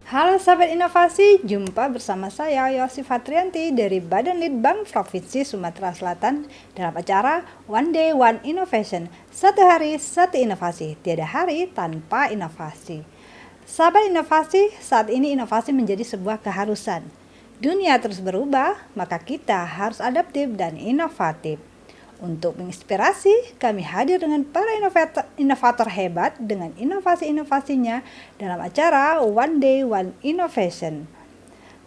Halo sahabat inovasi, jumpa bersama saya Yosi Fatrianti dari Badan Litbang Provinsi Sumatera Selatan dalam acara One Day One Innovation. Satu hari, satu inovasi, tiada hari tanpa inovasi. Sahabat inovasi, saat ini inovasi menjadi sebuah keharusan. Dunia terus berubah, maka kita harus adaptif dan inovatif. Untuk menginspirasi, kami hadir dengan para inovator hebat dengan inovasi-inovasinya dalam acara One Day One Innovation.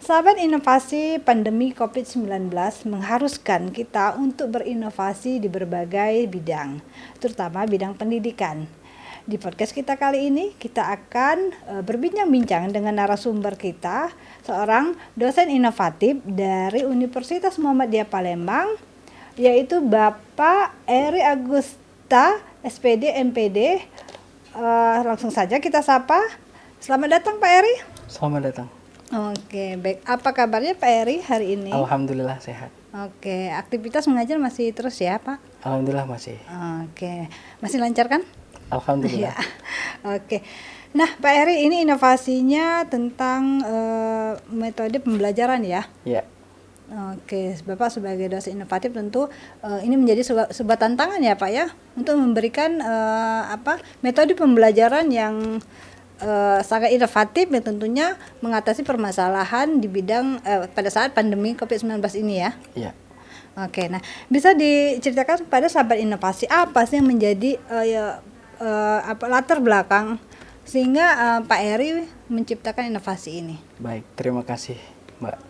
Sahabat inovasi, pandemi COVID-19 mengharuskan kita untuk berinovasi di berbagai bidang, terutama bidang pendidikan. Di podcast kita kali ini, kita akan berbincang-bincang dengan narasumber kita, seorang dosen inovatif dari Universitas Muhammadiyah Palembang, yaitu Bapak Eri Agusta, SPD, MPD. Langsung saja kita sapa. Selamat datang Pak Eri. Selamat datang. Oke, baik. Apa kabarnya Pak Eri hari ini? Alhamdulillah sehat. Oke, aktivitas mengajar masih terus ya Pak? Alhamdulillah masih. Oke, masih lancar kan? Alhamdulillah. Ya. Oke. Nah Pak Eri, ini inovasinya tentang metode pembelajaran ya? Ya. Oke, Bapak sebagai dosen inovatif tentu ini menjadi sebuah tantangan ya Pak ya, untuk memberikan metode pembelajaran yang sangat inovatif yang tentunya mengatasi permasalahan di bidang pada saat pandemi COVID-19 ini ya. Iya. Oke, nah bisa diceritakan kepada sahabat inovasi apa sih yang menjadi latar belakang sehingga Pak Eri menciptakan inovasi ini? Baik, terima kasih Mbak.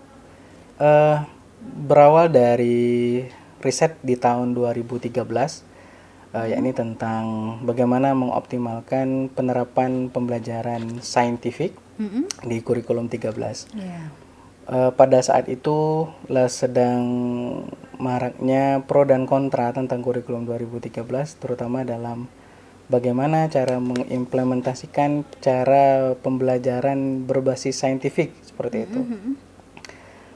Berawal dari riset di tahun 2013, yakni tentang bagaimana mengoptimalkan penerapan pembelajaran saintifik di kurikulum 13. Yeah. Pada saat itu sedang maraknya pro dan kontra tentang kurikulum 2013, terutama dalam bagaimana cara mengimplementasikan cara pembelajaran berbasis saintifik seperti itu.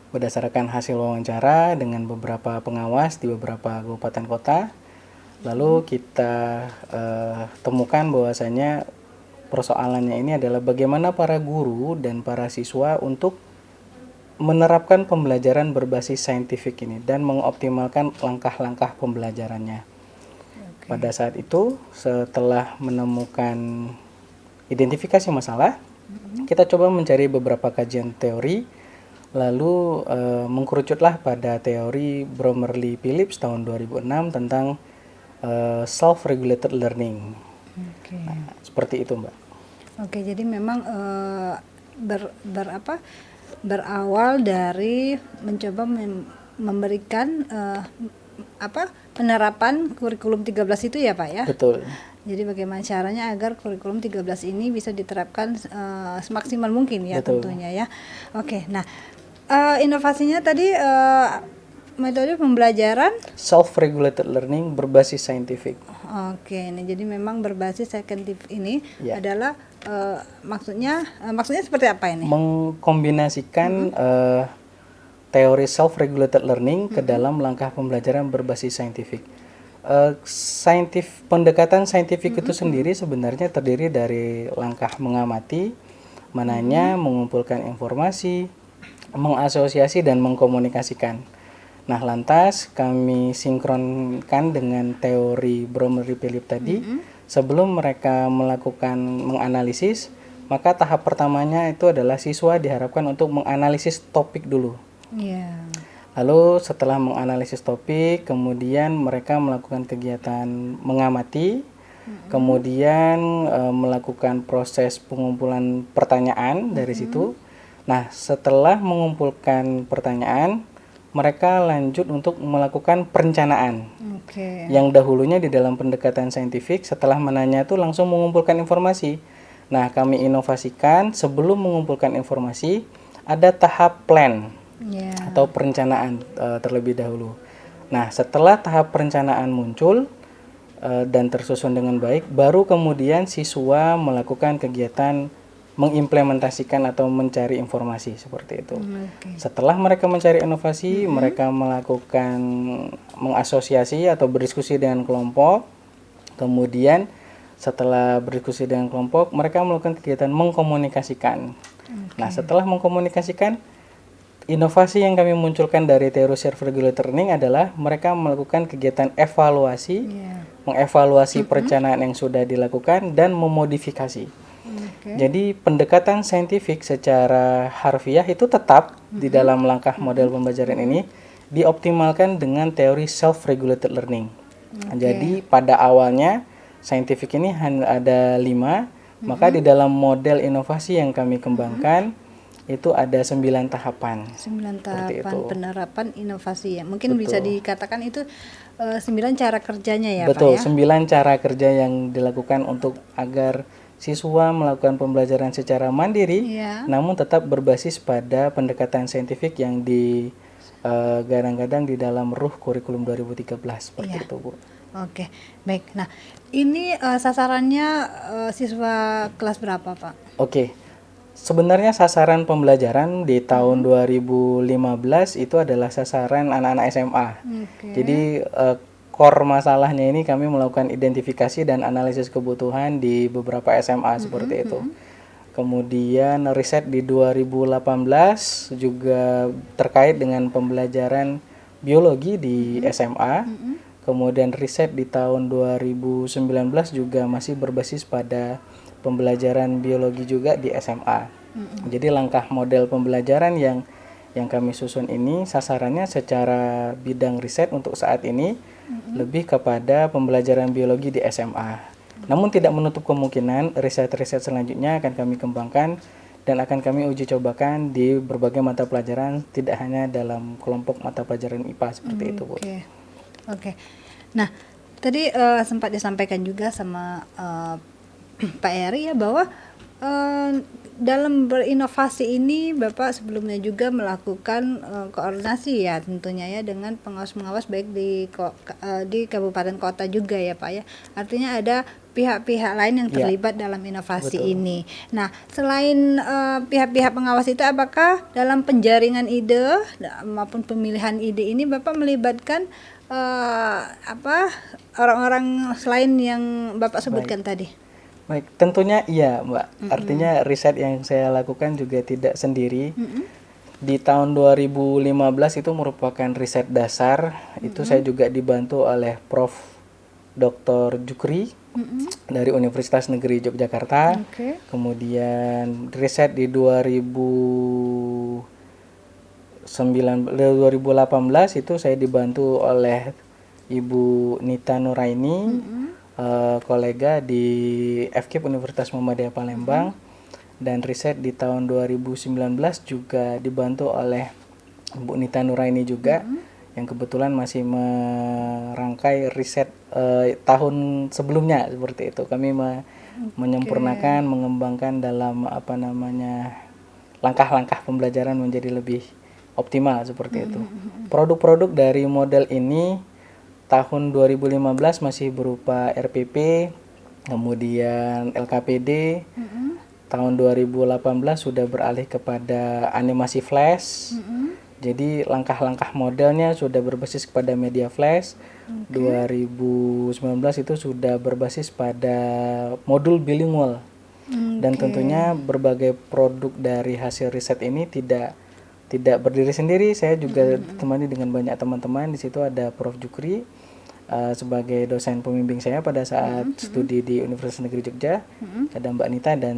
Berdasarkan hasil wawancara dengan beberapa pengawas di beberapa kabupaten kota, lalu kita temukan bahwasanya persoalannya ini adalah bagaimana para guru dan para siswa untuk menerapkan pembelajaran berbasis saintifik ini dan mengoptimalkan langkah-langkah pembelajarannya. Pada saat itu, setelah menemukan identifikasi masalah, kita coba mencari beberapa kajian teori. Lalu mengkerucutlah pada teori Bromley-Phillips tahun 2006 tentang self-regulated learning. Okay. Nah, seperti itu Mbak. Oke, jadi memang berawal dari mencoba memberikan penerapan kurikulum 13 itu ya Pak ya? Betul. Jadi bagaimana caranya agar kurikulum 13 ini bisa diterapkan semaksimal mungkin ya. Betul. Tentunya ya. Oke, nah inovasinya tadi metode pembelajaran self-regulated learning berbasis saintifik. Oke, ini jadi memang berbasis saintifik ini adalah maksudnya seperti apa ini? Mengkombinasikan teori self-regulated learning ke dalam langkah pembelajaran berbasis saintifik. Pendekatan saintifik itu sendiri sebenarnya terdiri dari langkah mengamati, mananya mengumpulkan informasi, mengasosiasi dan mengkomunikasikan. Nah, lantas kami sinkronkan dengan teori Bromley-Phillips tadi. Sebelum mereka melakukan menganalisis, maka tahap pertamanya itu adalah siswa diharapkan untuk menganalisis topik dulu. Yeah. Lalu setelah menganalisis topik, kemudian mereka melakukan kegiatan mengamati, kemudian melakukan proses pengumpulan pertanyaan dari situ. Nah, setelah mengumpulkan pertanyaan, mereka lanjut untuk melakukan perencanaan. Okay. Yang dahulunya di dalam pendekatan saintifik, setelah menanya itu langsung mengumpulkan informasi. Nah, kami inovasikan sebelum mengumpulkan informasi, ada tahap plan atau perencanaan terlebih dahulu. Nah, setelah tahap perencanaan muncul dan tersusun dengan baik, baru kemudian siswa melakukan kegiatan mengimplementasikan atau mencari informasi seperti itu. Okay. Setelah mereka mencari inovasi, mereka melakukan mengasosiasi atau berdiskusi dengan kelompok. Kemudian setelah berdiskusi dengan kelompok, mereka melakukan kegiatan mengkomunikasikan. Nah, setelah mengkomunikasikan, inovasi yang kami munculkan dari teori self-regulated learning adalah mereka melakukan kegiatan evaluasi, mengevaluasi perencanaan yang sudah dilakukan dan memodifikasi. Jadi pendekatan saintifik secara harfiah itu tetap di dalam langkah model pembelajaran ini dioptimalkan dengan teori self-regulated learning. Jadi pada awalnya saintifik ini hanya ada 5, maka di dalam model inovasi yang kami kembangkan itu ada 9 tahapan. 9 tahapan penerapan inovasi ya. Mungkin bisa dikatakan itu 9 cara kerjanya ya, Betul, Pak ya. 9 cara kerja yang dilakukan untuk agar siswa melakukan pembelajaran secara mandiri, namun tetap berbasis pada pendekatan saintifik yang digadang-gadang di dalam ruh kurikulum 2013 seperti itu, Bu. Oke, baik. Nah, ini sasarannya siswa kelas berapa, Pak? Oke. Sebenarnya sasaran pembelajaran di tahun 2015 itu adalah sasaran anak-anak SMA. Jadi core masalahnya ini kami melakukan identifikasi dan analisis kebutuhan di beberapa SMA seperti itu. Kemudian riset di 2018 juga terkait dengan pembelajaran biologi di SMA. Kemudian riset di tahun 2019 juga masih berbasis pada pembelajaran biologi juga di SMA. Jadi langkah model pembelajaran yang kami susun ini sasarannya secara bidang riset untuk saat ini lebih kepada pembelajaran biologi di SMA. Namun tidak menutup kemungkinan riset-riset selanjutnya akan kami kembangkan dan akan kami uji cobakan di berbagai mata pelajaran, tidak hanya dalam kelompok mata pelajaran IPA seperti itu, Bu. Oke. Nah, tadi sempat disampaikan juga sama Pak Eri ya bahwa dalam berinovasi ini Bapak sebelumnya juga melakukan koordinasi ya tentunya ya dengan pengawas-pengawas baik di kabupaten kota juga ya Pak ya. Artinya ada pihak-pihak lain yang terlibat dalam inovasi ini. Nah, selain pihak-pihak pengawas itu, apakah dalam penjaringan ide maupun pemilihan ide ini Bapak melibatkan orang-orang selain yang Bapak sebutkan tadi? Baik, tentunya iya, Mbak. Artinya riset yang saya lakukan juga tidak sendiri. Di tahun 2015 itu merupakan riset dasar. Itu saya juga dibantu oleh Prof. Dr. Jukri dari Universitas Negeri Yogyakarta. Kemudian riset di 2018 itu saya dibantu oleh Ibu Nita Nuraini, kolega di FKIP Universitas Muhammadiyah Palembang, dan riset di tahun 2019 juga dibantu oleh Bu Nita Nuraini juga, yang kebetulan masih merangkai riset tahun sebelumnya seperti itu. Kami menyempurnakan, mengembangkan dalam langkah-langkah pembelajaran menjadi lebih optimal seperti itu. Produk-produk dari model ini tahun 2015 masih berupa RPP, kemudian LKPD. Tahun 2018 sudah beralih kepada animasi flash. Jadi langkah-langkah modelnya sudah berbasis kepada media flash. 2019 itu sudah berbasis pada modul bilingual. Dan tentunya berbagai produk dari hasil riset ini tidak berdiri sendiri. Saya juga ditemani dengan banyak teman-teman. Di situ ada Prof. Jukri sebagai dosen pembimbing saya pada saat studi di Universitas Negeri Jogja. Ada Mbak Nita dan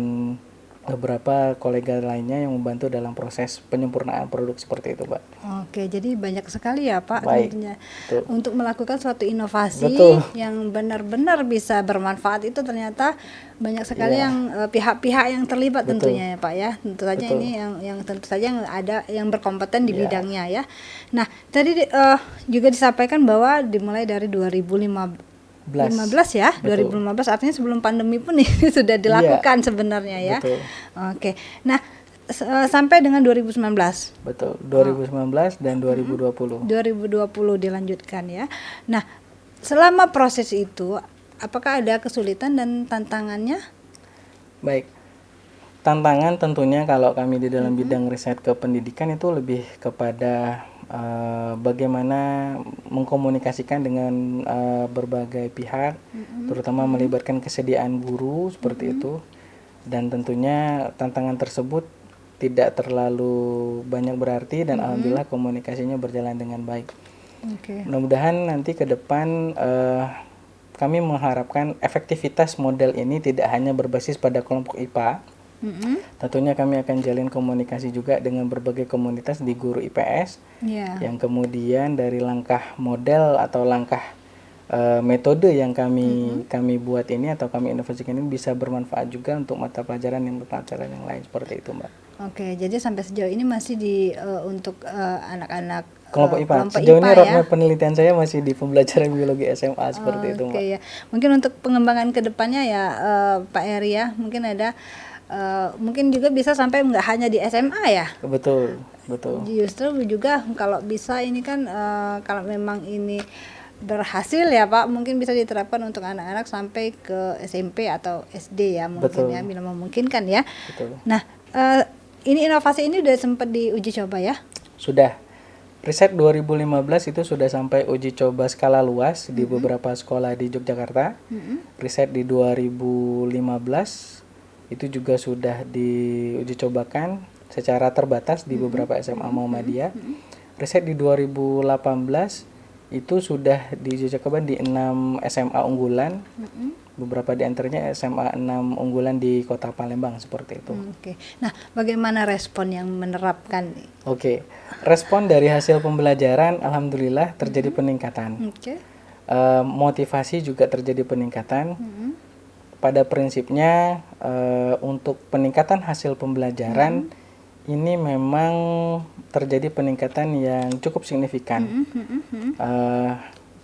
beberapa kolega lainnya yang membantu dalam proses penyempurnaan produk seperti itu, Pak. Oke, jadi banyak sekali ya Pak tentunya untuk melakukan suatu inovasi yang benar-benar bisa bermanfaat. Itu ternyata banyak sekali yang pihak-pihak yang terlibat tentunya ya Pak ya. Tentu saja ini yang tentu saja yang ada yang berkompeten di bidangnya ya. Nah, tadi juga disampaikan bahwa dimulai dari 2015 ya, 2015 artinya sebelum pandemi pun ini sudah dilakukan sebenarnya ya. Oke. Nah, sampai dengan 2019. Betul, 2019 dan 2020. 2020 dilanjutkan ya. Nah, selama proses itu apakah ada kesulitan dan tantangannya? Baik. Tantangan tentunya kalau kami di dalam bidang riset kependidikan itu lebih kepada bagaimana mengkomunikasikan dengan berbagai pihak, terutama melibatkan kesediaan guru seperti itu. Dan tentunya tantangan tersebut tidak terlalu banyak berarti dan alhamdulillah komunikasinya berjalan dengan baik. Mudah-mudahan nanti ke depan kami mengharapkan efektivitas model ini tidak hanya berbasis pada kelompok IPA. Tentunya kami akan jalin komunikasi juga dengan berbagai komunitas di guru IPS yang kemudian dari langkah model atau langkah metode yang kami buat ini atau kami inovasikan ini bisa bermanfaat juga untuk mata pelajaran yang lain seperti itu, Mbak. Oke, jadi sampai sejauh ini masih untuk anak-anak kelompok IPA. Sejauh ini roadmap penelitian saya masih di pembelajaran biologi SMA seperti itu, Mbak. Ya. Mungkin untuk pengembangan kedepannya ya Pak Eri ya, mungkin ada mungkin juga bisa sampai nggak hanya di SMA ya. Betul. Justru juga kalau bisa ini kan kalau memang ini berhasil ya Pak, mungkin bisa diterapkan untuk anak-anak sampai ke SMP atau SD ya mungkin ya, bila memungkinkan ya. Betul. Nah, ini inovasi ini udah sempat diuji coba ya? Sudah. Riset 2015 itu sudah sampai uji coba skala luas di beberapa sekolah di Yogyakarta. Riset di 2015 itu juga sudah diuji cobakan secara terbatas di beberapa SMA Muhammadiyah. Riset di 2018 itu sudah diuji coba di 6 SMA unggulan. Beberapa di antaranya SMA 6 unggulan di Kota Palembang seperti itu. Nah, bagaimana respon yang menerapkan? Respon dari hasil pembelajaran alhamdulillah terjadi peningkatan. Motivasi juga terjadi peningkatan. Pada prinsipnya untuk peningkatan hasil pembelajaran ini memang terjadi peningkatan yang cukup signifikan.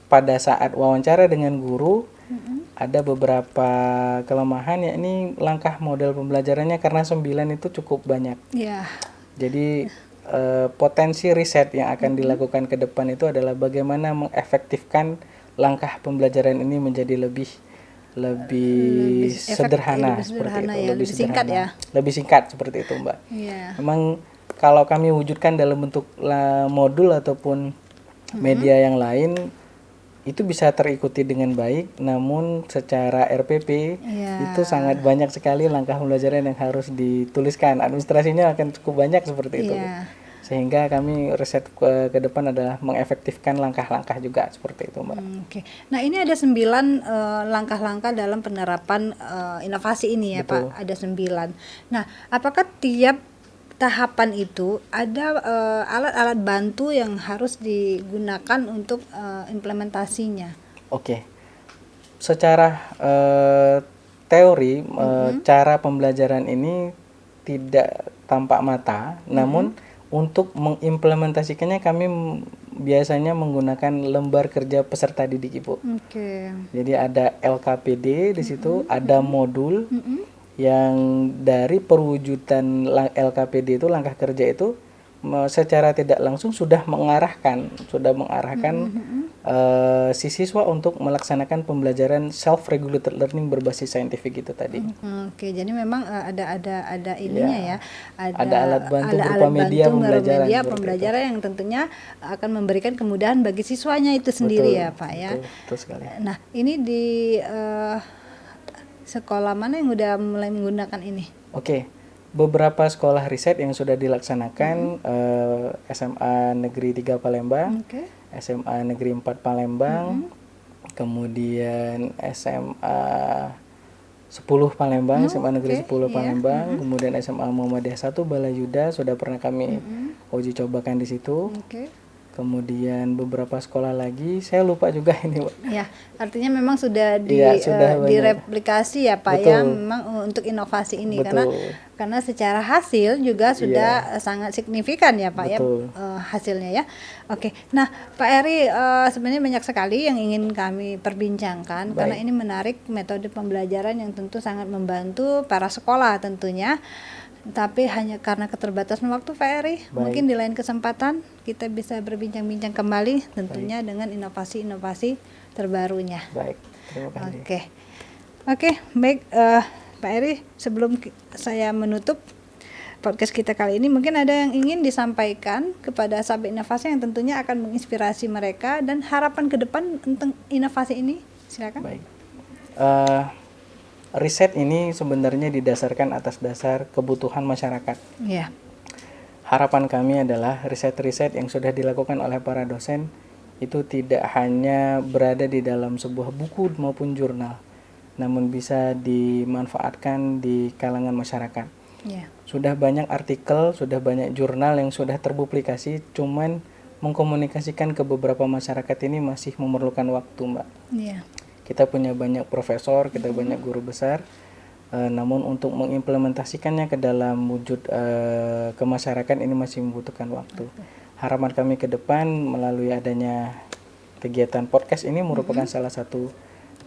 Pada saat wawancara dengan guru ada beberapa kelemahan, yakni langkah model pembelajarannya karena 9 itu cukup banyak. Jadi potensi riset yang akan dilakukan ke depan itu adalah bagaimana mengefektifkan langkah pembelajaran ini menjadi lebih sederhana, seperti itu, lebih singkat ya. Lebih singkat seperti itu, Mbak. Memang kalau kami wujudkan dalam bentuk modul ataupun media yang lain itu bisa terikuti dengan baik, namun secara RPP itu sangat banyak sekali langkah pembelajaran yang harus dituliskan. Administrasinya akan cukup banyak seperti itu. Sehingga kami riset ke depan adalah mengefektifkan langkah-langkah juga seperti itu, Mbak. Nah, ini ada 9 langkah-langkah dalam penerapan inovasi ini ya, Betul. Pak. Ada 9. Nah, apakah tiap tahapan itu ada alat-alat bantu yang harus digunakan untuk implementasinya? Secara teori cara pembelajaran ini tidak tampak mata, namun untuk mengimplementasikannya kami biasanya menggunakan lembar kerja peserta didik, Ibu. Jadi ada LKPD di situ, ada modul yang dari perwujudan LKPD itu, langkah kerja itu secara tidak langsung sudah mengarahkan si siswa untuk melaksanakan pembelajaran self-regulated learning berbasis saintifik itu tadi. Jadi memang ada ininya ya, ada alat bantu berupa media pembelajaran yang tentunya akan memberikan kemudahan bagi siswanya itu sendiri. Betul, ya Pak ya. Betul sekali. Nah, ini di sekolah mana yang udah mulai menggunakan ini? Beberapa sekolah riset yang sudah dilaksanakan, SMA Negeri 3 Palembang, SMA Negeri 4 Palembang, kemudian SMA 10 Palembang, SMA Negeri 10 Palembang, kemudian SMA Muhammadiyah 1 Balayuda sudah pernah kami uji cobakan di situ. Kemudian beberapa sekolah lagi, saya lupa juga ini, Pak. Ya, artinya memang sudah direplikasi ya, Pak. Betul. Ya, memang untuk inovasi ini. Betul. Karena secara hasil juga sudah sangat signifikan ya, Pak. Betul. Ya, hasilnya ya. Nah, Pak Eri, sebenarnya banyak sekali yang ingin kami perbincangkan. Karena ini menarik metode pembelajaran yang tentu sangat membantu para sekolah tentunya. Tapi hanya karena keterbatasan waktu, Pak Eri, mungkin di lain kesempatan kita bisa berbincang-bincang kembali tentunya dengan inovasi-inovasi terbarunya. Baik, terima kasih. Baik, Pak Eri, sebelum saya menutup podcast kita kali ini, mungkin ada yang ingin disampaikan kepada sahabat inovasi yang tentunya akan menginspirasi mereka dan harapan ke depan tentang inovasi ini. Silakan. Baik. Riset ini sebenarnya didasarkan atas dasar kebutuhan masyarakat. Harapan kami adalah riset-riset yang sudah dilakukan oleh para dosen itu tidak hanya berada di dalam sebuah buku maupun jurnal, namun bisa dimanfaatkan di kalangan masyarakat. Sudah banyak artikel, sudah banyak jurnal yang sudah terpublikasi, cuman mengkomunikasikan ke beberapa masyarakat ini masih memerlukan waktu, Mbak. Kita punya banyak profesor, kita banyak guru besar, namun untuk mengimplementasikannya ke dalam wujud ke masyarakat ini masih membutuhkan waktu. Harapan kami ke depan melalui adanya kegiatan podcast ini merupakan salah satu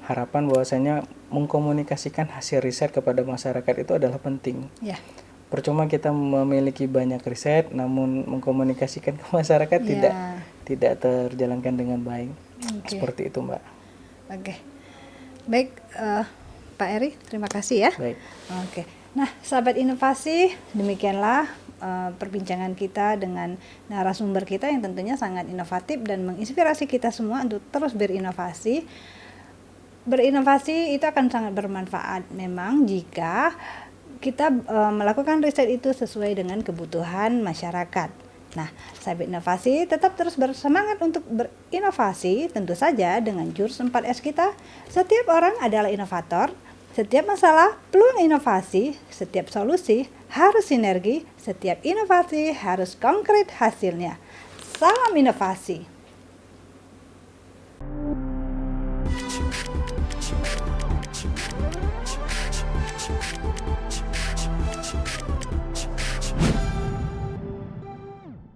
harapan bahwasanya mengkomunikasikan hasil riset kepada masyarakat itu adalah penting. Percuma kita memiliki banyak riset namun mengkomunikasikan ke masyarakat tidak terjalankan dengan baik. Seperti itu, Mbak. Baik, Pak Eri, terima kasih ya. Baik. Nah, sahabat inovasi, demikianlah perbincangan kita dengan narasumber kita yang tentunya sangat inovatif dan menginspirasi kita semua untuk terus berinovasi. Berinovasi itu akan sangat bermanfaat memang jika kita melakukan riset itu sesuai dengan kebutuhan masyarakat. Nah, sahabat inovasi tetap terus bersemangat untuk berinovasi, tentu saja dengan jurus 4S kita. Setiap orang adalah inovator, setiap masalah peluang inovasi, setiap solusi harus sinergi, setiap inovasi harus konkret hasilnya. Salam inovasi.